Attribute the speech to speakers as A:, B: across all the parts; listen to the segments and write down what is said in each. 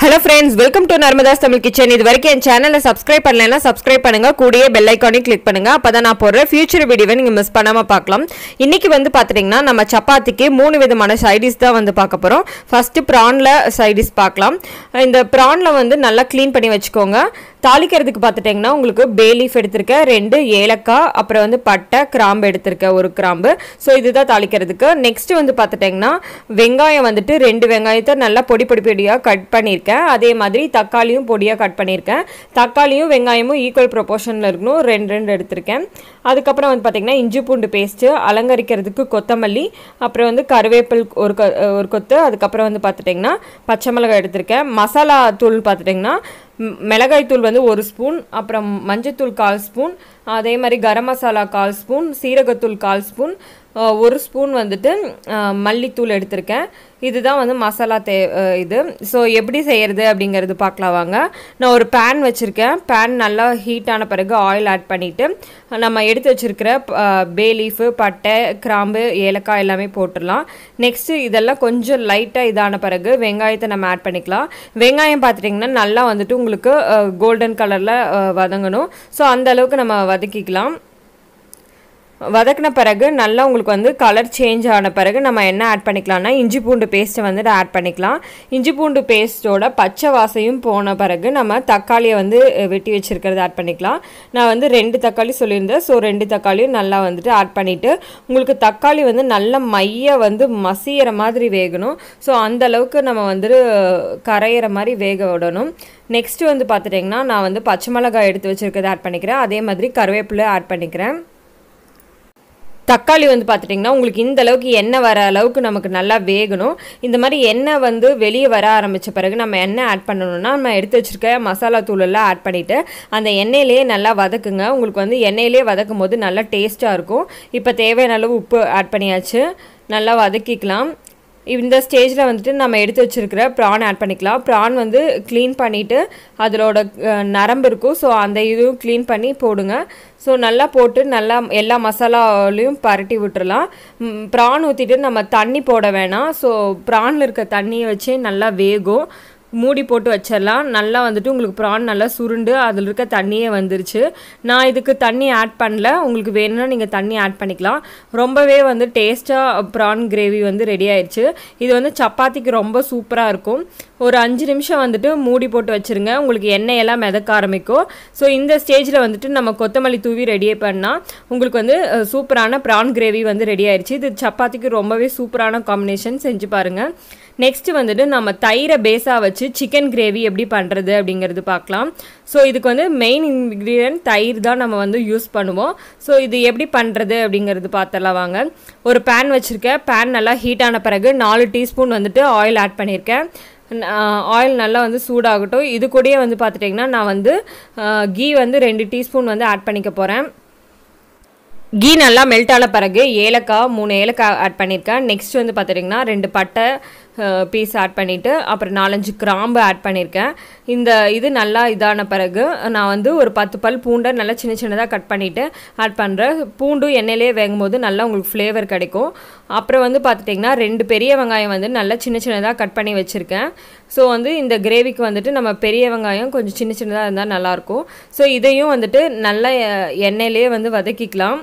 A: Hello friends, welcome to Narmada's Tamil Kitchen. இது வரைக்கும் என் சேனலை சப்ஸ்கிரைப் பண்ணலைன்னா சப்ஸ்கிரைப் பண்ணுங்க, கூடயே பெல் ஐகானை கிளிக் பண்ணுங்க. அப்பதான் நான் போடுற ஃபியூச்சர் வீடியோவை நீங்க மிஸ் பண்ணாம பார்க்கலாம். இன்னைக்கு பாத்தீங்கன்னா நம்ம சப்பாத்திக்கு மூணு விதமான சைட் டிஷ் தான் பார்க்க போறோம். ஃபர்ஸ்ட் பிரான்ல சைட் டிஷ் பார்க்கலாம். இந்த பிரான்ல நல்லா க்ளீன் பண்ணி வச்சுக்கோங்க. தாளிக்கிறதுக்கு பார்த்துட்டீங்கன்னா உங்களுக்கு பே லீஃப் எடுத்திருக்கேன், 2 ஏலக்காய், அப்புறம் பட்டை, கிராம்பு எடுத்திருக்கேன், 1 கிராம்பு. ஸோ இதுதான் தாளிக்கிறதுக்கு. நெக்ஸ்ட் பார்த்தீங்கன்னா வெங்காயம் 2 வெங்காயத்தை நல்லா பொடி பொடியாக கட் பண்ணியிருக்கேன். அதே மாதிரி தக்காளியும் பொடியாக கட் பண்ணியிருக்கேன். தக்காளியும் வெங்காயமும் ஈக்குவல் ப்ரொபோர்ஷனில் இருக்கணும், 2 எடுத்திருக்கேன். அதுக்கப்புறம் பார்த்தீங்கன்னா இஞ்சி பூண்டு பேஸ்ட்டு, அலங்கரிக்கிறதுக்கு கொத்தமல்லி, அப்புறம் கருவேப்பில் ஒரு கொத்து, அதுக்கப்புறம் பார்த்துட்டிங்கன்னா பச்சை மிளகாய் எடுத்திருக்கேன். மசாலா தூள் பார்த்துட்டிங்கன்னா மிளகாய் தூள் 1 ஸ்பூன், அப்புறம் மஞ்சத்தூள் 1/4 ஸ்பூன், அதே மாதிரி கரம் மசாலா 1/4 ஸ்பூன், சீரகத்தூள் 1/4 ஸ்பூன், 1 ஸ்பூன் மல்லித்தூள் எடுத்திருக்கேன். இதுதான் மசாலா இது. ஸோ எப்படி செய்கிறது அப்படிங்கிறது பார்க்கலாம் வாங்க. நான் ஒரு பேன் வச்சுருக்கேன். பேன் நல்லா ஹீட் ஆன பிறகு ஆயில் ஆட் பண்ணிவிட்டு நம்ம எடுத்து வச்சுருக்கிற பே லீஃபு, பட்டை, கிராம்பு, ஏலக்காய் எல்லாமே போட்டுடலாம். நெக்ஸ்ட்டு இதெல்லாம் கொஞ்சம் லைட்டாக இதான பிறகு வெங்காயத்தை நம்ம ஆட் பண்ணிக்கலாம். வெங்காயம் பார்த்துட்டிங்கன்னா நல்லா உங்களுக்கு கோல்டன் கலரில் வதங்கணும். ஸோ அந்த அளவுக்கு நம்ம வதக்கிக்கலாம். வதக்கின பிறகு நல்லா உங்களுக்கு கலர் சேஞ்ச் ஆன பிறகு நம்ம என்ன ஆட் பண்ணிக்கலாம்னா இஞ்சி பூண்டு பேஸ்ட்டை ஆட் பண்ணிக்கலாம். இஞ்சி பூண்டு பேஸ்ட்டோட பச்சை வாசையும் போன பிறகு நம்ம தக்காளியை வெட்டி வச்சுருக்கிறத ஆட் பண்ணிக்கலாம். நான் 2 தக்காளி சொல்லியிருந்தேன். ஸோ 2 தக்காளியும் நல்லா ஆட் பண்ணிவிட்டு உங்களுக்கு தக்காளி நல்லா மைய மசிகிற மாதிரி வேகணும். ஸோ அந்தளவுக்கு நம்ம கரையிற மாதிரி வேக விடணும். நெக்ஸ்ட்டு பார்த்துட்டிங்கன்னா நான் பச்சை மிளகாய் எடுத்து வச்சுருக்கிறத ஆட் பண்ணிக்கிறேன். அதே மாதிரி கருவேப்பிலை ஆட் பண்ணிக்கிறேன். தக்காளி பார்த்துட்டிங்கன்னா உங்களுக்கு இந்த அளவுக்கு எண்ணெய் வர அளவுக்கு நமக்கு நல்லா வேகணும். இந்த மாதிரி எண்ணெய் வெளியே வர ஆரம்பித்த பிறகு நம்ம எண்ணெய் ஆட் பண்ணணும்னா நம்ம எடுத்து வச்சுருக்க மசாலா தூளெல்லாம் ஆட் பண்ணிவிட்டு அந்த எண்ணெயிலே நல்லா வதக்குங்க. உங்களுக்கு எண்ணெயிலே வதக்கும் போது நல்லா டேஸ்ட்டாக இருக்கும். இப்போ தேவையான அளவு உப்பு ஆட் பண்ணியாச்சு. நல்லா வதக்கிக்கலாம். இந்த ஸ்டேஜில் நம்ம எடுத்து வச்சுருக்கிற ப்ரான் ஆட் பண்ணிக்கலாம். ப்ரான் க்ளீன் பண்ணிவிட்டு அதோட நரம்பு இருக்கும். ஸோ அந்த இதுவும் க்ளீன் பண்ணி போடுங்க. ஸோ நல்லா போட்டு நல்லா எல்லா மசாலாலையும் பரட்டி விட்டுறலாம். ப்ரான் ஊற்றிட்டு நம்ம தண்ணி போட வேணாம். ஸோ ப்ரானில் இருக்க தண்ணியை வச்சு நல்லா வேகும். மூடி போட்டு வச்சிடலாம். நல்லா உங்களுக்கு ப்ரான் நல்லா சுருண்டு அதில் இருக்க தண்ணியே வந்துருச்சு. நான் இதுக்கு தண்ணி ஆட் பண்ணல. உங்களுக்கு வேணும்னா நீங்கள் தண்ணி ஆட் பண்ணிக்கலாம். ரொம்பவே டேஸ்ட்டாக ப்ரான் கிரேவி ரெடி ஆயிடுச்சு. இது சப்பாத்திக்கு ரொம்ப சூப்பராக இருக்கும். ஒரு 5 நிமிஷம் மூடி போட்டு வச்சுருங்க. உங்களுக்கு எண்ணெயெல்லாம் மிதக்க ஆரம்பிக்கும். ஸோ இந்த ஸ்டேஜில் நம்ம கொத்தமல்லி தூவி ரெடி பண்ணால் உங்களுக்கு சூப்பரான ப்ரான் கிரேவி ரெடி ஆயிடுச்சு. இது சப்பாத்திக்கு ரொம்பவே சூப்பரான காம்பினேஷன். செஞ்சு பாருங்கள். நெக்ஸ்ட்டு நம்ம தயிரை பேஸாக வச்சு சிக்கன் கிரேவி எப்படி பண்ணுறது அப்படிங்கிறது பார்க்கலாம். ஸோ இதுக்கு மெயின் இன்க்ரீடியன்ட் தயிர் தான் நம்ம யூஸ் பண்ணுவோம். ஸோ இது எப்படி பண்ணுறது அப்படிங்கிறது பார்த்துலாம் வாங்க. ஒரு பேன் வச்சுருக்கேன். பேன் நல்லா ஹீட் ஆன பிறகு 4 டீஸ்பூன் ஆயில் ஆட் பண்ணியிருக்கேன். ஆயில் நல்லா சூடாகட்டும். இது கூடயே பார்த்துட்டிங்கன்னா நான் கீ 2 டீஸ்பூன் ஆட் பண்ணிக்க போகிறேன். கீ நல்லா மெல்ட் ஆன பிறகு ஏலக்காய் 3 ஏலக்காய் ஆட் பண்ணியிருக்கேன். நெக்ஸ்ட் பார்த்துட்டிங்கன்னா 2 பட்டை பீஸ் ஆட் பண்ணிவிட்டு அப்புறம் 4-5 கிராம்பு ஆட் பண்ணியிருக்கேன். இது நல்லா இதான பிறகு நான் ஒரு 10 பல் பூண்டை நல்லா சின்ன சின்னதாக கட் பண்ணிவிட்டு ஆட் பண்ணுறேன். பூண்டு எண்ணெயிலே வேகும்போது நல்லா உங்களுக்கு ஃப்ளேவர் கிடைக்கும். அப்புறம் பார்த்துட்டிங்கன்னா 2 பெரிய வெங்காயம் நல்லா சின்ன சின்னதாக கட் பண்ணி வச்சுருக்கேன். ஸோ இந்த கிரேவிக்கு நம்ம பெரிய வெங்காயம் கொஞ்சம் சின்ன சின்னதாக இருந்தால் நல்லாயிருக்கும். ஸோ இதையும் நல்லா எண்ணெயிலே வதக்கிக்கலாம்.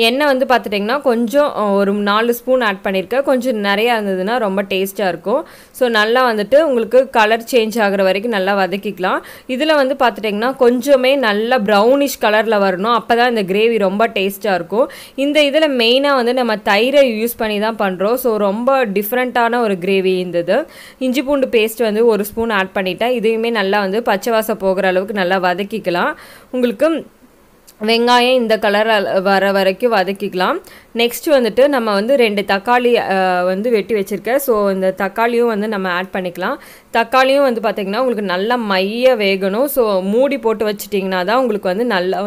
A: எண்ணெய் பார்த்துட்டிங்கன்னா கொஞ்சம் ஒரு 4 ஸ்பூன் ஆட் பண்ணியிருக்கேன். கொஞ்சம் நிறையா இருந்ததுன்னா ரொம்ப டேஸ்ட்டாக இருக்கும். ஸோ நல்லா உங்களுக்கு கலர் சேஞ்ச் ஆகிற வரைக்கும் நல்லா வதக்கிக்கலாம். இதில் பார்த்துட்டிங்கன்னா கொஞ்சமே நல்லா ப்ரௌனிஷ் கலரில் வரணும். அப்போ தான் இந்த கிரேவி ரொம்ப டேஸ்ட்டாக இருக்கும். இந்த இதில் மெயினாக நம்ம தயிரை யூஸ் பண்ணி தான் பண்ணுறோம். ஸோ ரொம்ப டிஃப்ரெண்ட்டான ஒரு கிரேவி இருந்தது. இஞ்சி பூண்டு பேஸ்ட் 1 ஸ்பூன் ஆட் பண்ணிட்டேன். இதையுமே நல்லா பச்சை வாசம் போகிற அளவுக்கு நல்லா வதக்கிக்கலாம். உங்களுக்கு வெங்காயம் இந்த கலர் வர வரைக்கும் வதக்கிக்கலாம். நெக்ஸ்ட்டு நம்ம 2 தக்காளி வெட்டி வச்சுருக்கேன். ஸோ இந்த தக்காளியும் நம்ம ஆட் பண்ணிக்கலாம். தக்காளியும் பார்த்திங்கன்னா உங்களுக்கு நல்லா மைய வேகணும். ஸோ மூடி போட்டு வச்சிட்டிங்கன்னா தான் உங்களுக்கு நல்லா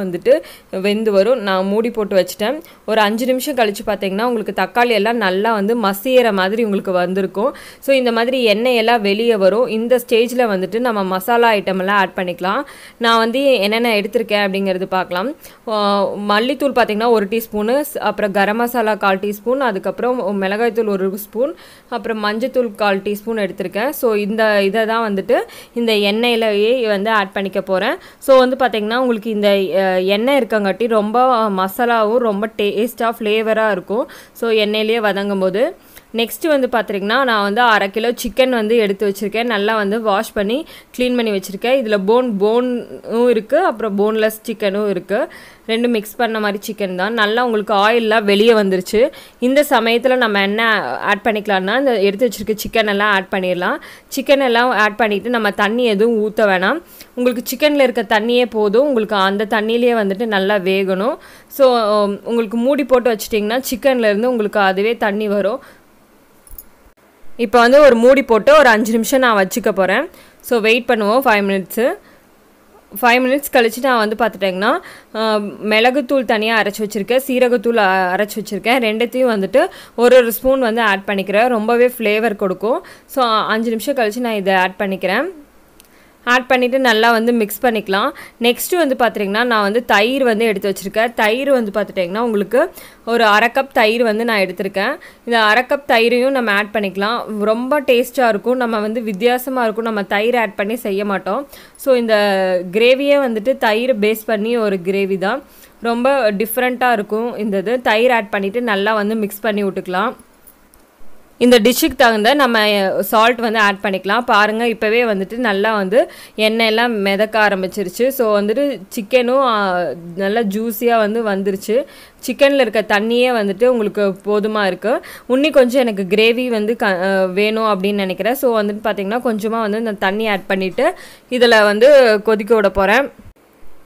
A: வெந்து வரும். நான் மூடி போட்டு வச்சுட்டேன். ஒரு 5 நிமிஷம் கழித்து பார்த்திங்கன்னா உங்களுக்கு தக்காளி எல்லாம் நல்லா மசிகிற மாதிரி உங்களுக்கு வந்திருக்கும். ஸோ இந்த மாதிரி எண்ணெயெல்லாம் வெளியே வரும். இந்த ஸ்டேஜில் நம்ம மசாலா ஐட்டமெல்லாம் ஆட் பண்ணிக்கலாம். நான் என்னென்ன எடுத்திருக்கேன் அப்படிங்கிறது பார்க்கலாம். மல்லித்தூள் பார்த்திங்கன்னா 1 டீஸ்பூனு, அப்புறம் கரம் கரம் மசாலா 1/4 டீஸ்பூன், அதுக்கப்புறம் மிளகாய்த்தூள் 1 ஸ்பூன், அப்புறம் மஞ்சத்தூள் 1/4 டீஸ்பூன் எடுத்திருக்கேன். ஸோ இதை தான் வந்துட்டு இந்த எண்ணெயிலேயே வந்து ஆட் பண்ணிக்க போகிறேன். ஸோ வந்து பார்த்திங்கன்னா உங்களுக்கு இந்த எண்ணெய் இருக்கங்காட்டி ரொம்ப மசாலாவும் ரொம்ப டேஸ்ட்டாக ஃப்ளேவராக இருக்கும். ஸோ எண்ணெயிலேயே வதங்கும் போது நெக்ஸ்ட்டு வந்து பார்த்திங்கன்னா நான் வந்து 1/2 கிலோ சிக்கன் வந்து எடுத்து வச்சுருக்கேன். நல்லா வந்து வாஷ் பண்ணி க்ளீன் பண்ணி வச்சுருக்கேன். இதில் போனும் இருக்குது, அப்புறம் போன்லெஸ் சிக்கனும் இருக்குது. ரெண்டும் மிக்ஸ் பண்ண மாதிரி சிக்கன் தான். நல்லா உங்களுக்கு ஆயிலெலாம் வெளியே வந்துருச்சு. இந்த சமயத்தில் நம்ம என்ன ஆட் பண்ணிக்கலாம்னா இந்த எடுத்து வச்சுருக்க சிக்கன் எல்லாம் ஆட் பண்ணிடலாம். சிக்கன் எல்லாம் ஆட் பண்ணிவிட்டு நம்ம தண்ணி எதுவும் ஊற்ற வேணாம். உங்களுக்கு சிக்கனில் இருக்க தண்ணியே போதும். உங்களுக்கு அந்த தண்ணியிலே வந்துட்டு நல்லா வேகணும். ஸோ உங்களுக்கு மூடி போட்டு வச்சிட்டிங்கன்னா சிக்கன்லேருந்து உங்களுக்கு அதுவே தண்ணி வரும். இப்போ வந்து ஒரு மூடி போட்டு ஒரு 5 நிமிஷம் நான் வச்சுக்க போகிறேன். ஸோ வெயிட் பண்ணுவோம் 5 மினிட்ஸு. 5 மினிட்ஸ் கழிச்சு நான் வந்து பார்த்துட்டேங்கன்னா மிளகுத்தூள் தனியாக அரைச்சி வச்சுருக்கேன், சீரகத்தூள் அரைச்சி வச்சுருக்கேன். ரெண்டுத்தையும் வந்துட்டு ஒரு ஸ்பூன் வந்து ஆட் பண்ணிக்கிறேன். ரொம்பவே ஃப்ளேவர் கொடுக்கும். ஸோ 5 நிமிஷம் கழிச்சு நான் இதை ஆட் பண்ணிக்கிறேன். ஆட் பண்ணிவிட்டு நல்லா வந்து மிக்ஸ் பண்ணிக்கலாம். நெக்ஸ்ட்டு வந்து பார்த்திங்கன்னா நான் வந்து தயிர் வந்து எடுத்து வச்சுருக்கேன். தயிர் வந்து பார்த்துட்டிங்கன்னா உங்களுக்கு ஒரு 1/2 கப் தயிர் வந்து நான் எடுத்திருக்கேன். இந்த 1/2 கப் தயிரையும் நம்ம ஆட் பண்ணிக்கலாம். ரொம்ப டேஸ்ட்டாக இருக்கும். நம்ம வந்து வித்தியாசமாக இருக்கும். நம்ம தயிர் ஆட் பண்ணி செய்ய மாட்டோம். ஸோ இந்த கிரேவியே வந்துட்டு தயிர் பேஸ் பண்ணி ஒரு கிரேவி தான். ரொம்ப டிஃப்ரெண்ட்டாக இருக்கும். இந்த இது தயிர் ஆட் பண்ணிவிட்டு நல்லா வந்து மிக்ஸ் பண்ணி விட்டுக்கலாம். இந்த டிஷ்ஷுக்கு தகுந்த நம்ம சால்ட் வந்து ஆட் பண்ணிக்கலாம். பாருங்கள் இப்போவே வந்துட்டு நல்லா வந்து எண்ணெயெல்லாம் மிதக்க ஆரம்பிச்சிருச்சு. ஸோ வந்துட்டு சிக்கனும் நல்லா ஜூஸியாக வந்து வந்துருச்சு. சிக்கனில் இருக்க தண்ணியே வந்துட்டு உங்களுக்கு போதுமாக இருக்குது. இன்னும் கொஞ்சம் எனக்கு கிரேவி வந்து வேணும் அப்படின்னு நினைக்கிறேன். ஸோ வந்துட்டு பார்த்திங்கன்னா கொஞ்சமாக வந்து இந்த தண்ணி ஆட் பண்ணிவிட்டு இதில் வந்து கொதிக்க விட போகிறேன்.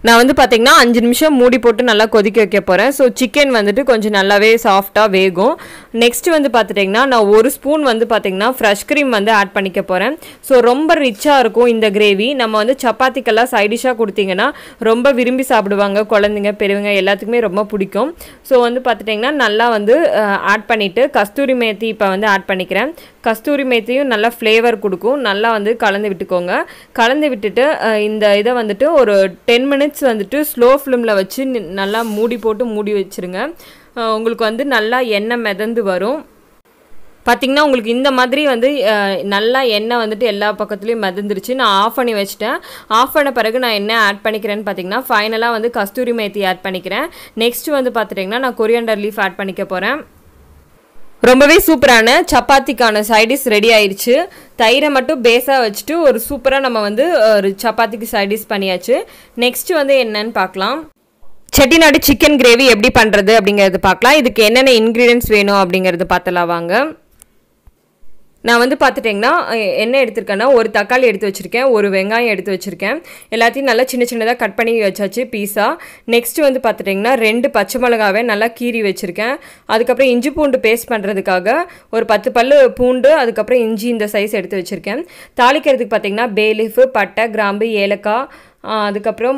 A: நான் வந்து பார்த்திங்கன்னா 5 நிமிஷம் மூடி போட்டு நல்லா கொதிக்க வைக்க போகிறேன். ஸோ சிக்கன் வந்துட்டு கொஞ்சம் நல்லாவே சாஃப்டாக வேகும். நெக்ஸ்ட்டு வந்து பார்த்துட்டிங்கன்னா நான் 1 ஸ்பூன் வந்து பார்த்திங்கன்னா ஃப்ரெஷ் க்ரீம் வந்து ஆட் பண்ணிக்க போகிறேன். ஸோ ரொம்ப ரிச்சாக இருக்கும் இந்த கிரேவி. நம்ம வந்து சப்பாத்திக்கெல்லாம் சைடிஷாக கொடுத்திங்கன்னா ரொம்ப விரும்பி சாப்பிடுவாங்க. குழந்தைங்க பெரியவங்க எல்லாத்துக்குமே ரொம்ப பிடிக்கும். ஸோ வந்து பார்த்துட்டிங்கன்னா நல்லா வந்து ஆட் பண்ணிவிட்டு கஸ்தூரி மேத்தி இப்போ வந்து ஆட் பண்ணிக்கிறேன். கஸ்தூரி மேத்தியும் நல்லா ஃப்ளேவர் கொடுக்கும். நல்லா வந்து கலந்து விட்டுக்கோங்க. கலந்து விட்டுட்டு இந்த இதை வந்துட்டு ஒரு 10 மினிட்ஸ் வந்துட்டு ஸ்லோ ஃப்ளேமில் வச்சு நல்லா மூடி போட்டு மூடி வச்சுருங்க. உங்களுக்கு வந்து நல்லா எண்ணெய் மிதந்து வரும். பார்த்திங்கன்னா உங்களுக்கு இந்த மாதிரி வந்து நல்லா எண்ணெய் வந்துட்டு எல்லா பக்கத்துலேயும் மிதந்துருச்சு. நான் ஆஃப் பண்ணி வச்சுட்டேன். ஆஃப் பண்ண பிறகு நான் என்ன ஆட் பண்ணிக்கிறேன்னு பார்த்திங்கன்னா ஃபைனலாக வந்து கஸ்தூரி மேத்தி ஆட் பண்ணிக்கிறேன். நெக்ஸ்ட்டு வந்து பார்த்துட்டிங்கன்னா நான் கொரியாண்டர் லீஃப் ஆட் பண்ணிக்க போகிறேன். ரொம்பவே சூப்பரான சப்பாத்திக்கான சைடிஷ் ரெடி ஆயிடுச்சு. தயிரை மட்டும் பேஸாக வச்சுட்டு ஒரு சூப்பராக நம்ம வந்து ஒரு சப்பாத்திக்கு சைடிஷ் பண்ணியாச்சு. நெக்ஸ்ட்டு வந்து என்னன்னு பார்க்கலாம். செட்டிநாடு சிக்கன் கிரேவி எப்படி பண்ணுறது அப்படிங்கிறது பார்க்கலாம். இதுக்கு என்னென்ன இன்க்ரீடியன்ட்ஸ் வேணும் அப்படிங்கிறது பார்த்தலாம் வாங்க. நான் வந்து பார்த்துட்டிங்கன்னா என்ன எடுத்திருக்கேன்னா ஒரு தக்காளி எடுத்து வச்சுருக்கேன், ஒரு வெங்காயம் எடுத்து வச்சுருக்கேன். எல்லாத்தையும் நல்லா சின்ன சின்னதாக கட் பண்ணி வச்சாச்சு பீஸா. நெக்ஸ்ட்டு வந்து பார்த்துட்டிங்கன்னா 2 பச்சை மிளகாவை நல்லா கீறி வச்சுருக்கேன். அதுக்கப்புறம் இஞ்சி பூண்டு பேஸ்ட் பண்ணுறதுக்காக ஒரு 10 பல்லு பூண்டு, அதுக்கப்புறம் இஞ்சி இந்த சைஸ் எடுத்து வச்சுருக்கேன். தாளிக்கிறதுக்கு பார்த்திங்கன்னா பே லீஃபு, பட்டை, கிராம்பு, ஏலக்காய், அதுக்கப்புறம்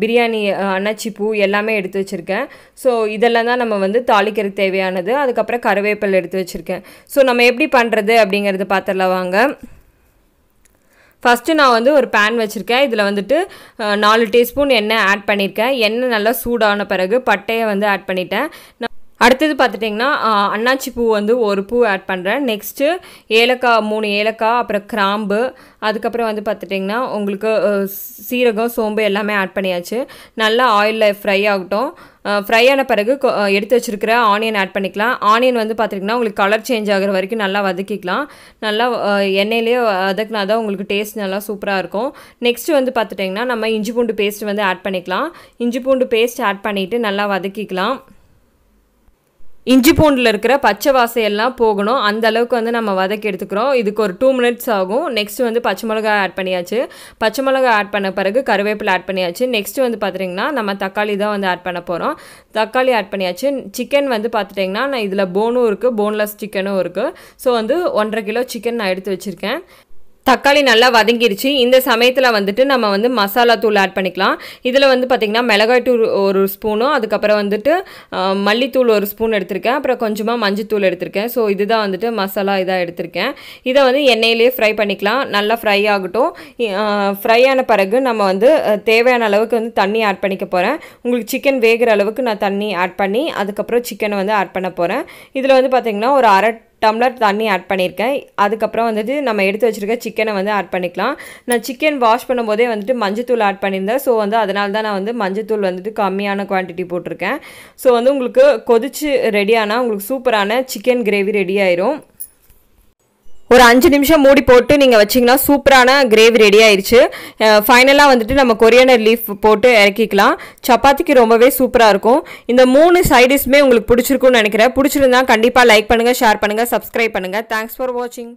A: பிரியாணி அன்னாச்சி பூ எல்லாமே எடுத்து வச்சுருக்கேன். ஸோ இதெல்லாம் தான் நம்ம வந்து தாளிக்கிறதுக்கு தேவையானது. அதுக்கப்புறம் கருவேப்பிலை எடுத்து வச்சுருக்கேன். ஸோ நம்ம எப்படி பண்ணுறது அப்படிங்கிறது பார்த்துடலாம் வாங்க. ஃபஸ்ட்டு நான் வந்து ஒரு பேன் வச்சுருக்கேன். இதில் வந்துட்டு 4 டீஸ்பூன் எண்ணெய் ஆட் பண்ணியிருக்கேன். எண்ணெய் நல்லா சூடான பிறகு பட்டையை வந்து ஆட் பண்ணிட்டேன். அடுத்தது பார்த்துட்டிங்கன்னா அன்னாச்சி பூ வந்து 1 பூ ஆட் பண்ணுறேன். நெக்ஸ்ட்டு ஏலக்காய் 3 ஏலக்காய், அப்புறம் கிராம்பு, அதுக்கப்புறம் வந்து பார்த்துட்டிங்கன்னா உங்களுக்கு சீரகம், சோம்பு எல்லாமே ஆட் பண்ணியாச்சு. நல்லா ஆயிலில் ஃப்ரை ஆகட்டும். ஃப்ரை ஆன பிறகு எடுத்து வச்சுருக்கிற ஆனியன் ஆட் பண்ணிக்கலாம். ஆனியன் வந்து பார்த்திங்கன்னா உங்களுக்கு கலர் சேஞ்ச் ஆகிற வரைக்கும் நல்லா வதக்கிக்கலாம். நல்லா எண்ணெயிலேயே வதக்கினா தான் உங்களுக்கு டேஸ்ட் நல்லா சூப்பராக இருக்கும். நெக்ஸ்ட்டு வந்து பார்த்துட்டிங்கன்னா நம்ம இஞ்சி பூண்டு பேஸ்ட் வந்து ஆட் பண்ணிக்கலாம். இஞ்சி பூண்டு பேஸ்ட் ஆட் பண்ணிவிட்டு நல்லா வதக்கிக்கலாம். இஞ்சி பூண்டில் இருக்கிற பச்சை வாசையெல்லாம் போகணும். அந்த அளவுக்கு வந்து நம்ம வதக்கி எடுத்துக்கிறோம். இதுக்கு ஒரு 2 மினிட்ஸ் ஆகும். நெக்ஸ்ட் வந்து பச்சை மிளகாய் ஆட் பண்ணியாச்சு. பச்சை மிளகாய் ஆட் பண்ண பிறகு கருவேப்பிலை ஆட் பண்ணியாச்சு. நெக்ஸ்ட் வந்து பார்த்துட்டிங்கன்னா நம்ம தக்காளி தான் வந்து ஆட் பண்ண போகிறோம். தக்காளி ஆட் பண்ணியாச்சு. சிக்கன் வந்து பார்த்துட்டிங்கன்னா நான் இதில் போனும் இருக்குது, போன்லெஸ் சிக்கனும் இருக்குது. ஸோ வந்து 1.5 கிலோ சிக்கன் நான் எடுத்து வச்சுருக்கேன். தக்காளி நல்லா வதங்கிருச்சு. இந்த சமயத்தில் வந்துட்டு நம்ம வந்து மசாலா தூள் ஆட் பண்ணிக்கலாம். இதில் வந்து பார்த்திங்கன்னா மிளகாய் தூள் ஒரு ஸ்பூனும், அதுக்கப்புறம் வந்துட்டு மல்லித்தூள் ஒரு ஸ்பூன் எடுத்திருக்கேன், அப்புறம் கொஞ்சமாக மஞ்சத்தூள் எடுத்திருக்கேன். ஸோ இதுதான் வந்துட்டு மசாலா இதாக எடுத்திருக்கேன். இதை வந்து எண்ணெயிலே ஃப்ரை பண்ணிக்கலாம். நல்லா ஃப்ரை ஆகட்டும். ஃப்ரை ஆன பிறகு நம்ம வந்து தேவையான அளவுக்கு வந்து தண்ணி ஆட் பண்ணிக்க போகிறேன். உங்களுக்கு சிக்கன் வேகிற அளவுக்கு நான் தண்ணி ஆட் பண்ணி அதுக்கப்புறம் சிக்கனை வந்து ஆட் பண்ண போகிறேன். இதில் வந்து பார்த்திங்கன்னா ஒரு அரை டம்ளர் தண்ணி ஆட் பண்ணியிருக்கேன். அதுக்கப்புறம் வந்துட்டு நம்ம எடுத்து வச்சுருக்க சிக்கனை வந்து ஆட் பண்ணிக்கலாம். நான் சிக்கன் வாஷ் பண்ணும்போதே வந்துட்டு மஞ்சத்தூள் ஆட் பண்ணியிருந்தேன். ஸோ வந்து அதனால தான் நான் வந்து மஞ்சத்தூள் வந்துட்டு கம்மியான குவான்டிட்டி போட்டிருக்கேன். ஸோ வந்து உங்களுக்கு கொதிச்சு ரெடி ஆனால் உங்களுக்கு சூப்பரான சிக்கன் கிரேவி ரெடி ஆயிரும். ஒரு 5 நிமிஷம் மூடி போட்டு நீங்கள் வச்சிங்கன்னா சூப்பரான கிரேவி ரெடி ஆயிடுச்சு. ஃபைனலாக வந்துட்டு நம்ம கொரியாண்டர் லீஃப் போட்டு இறக்கிக்கலாம். சப்பாத்திக்கு ரொம்பவே சூப்பராக இருக்கும். இந்த 3 சைடிஷ்மே உங்களுக்கு பிடிச்சிருக்கும்னு நினைக்கிறேன். பிடிச்சிருந்தா கண்டிப்பாக லைக் பண்ணுங்கள், ஷேர் பண்ணுங்கள், சப்ஸ்கிரைப் பண்ணுங்கள். தேங்க்ஸ் ஃபார் வாட்சிங்.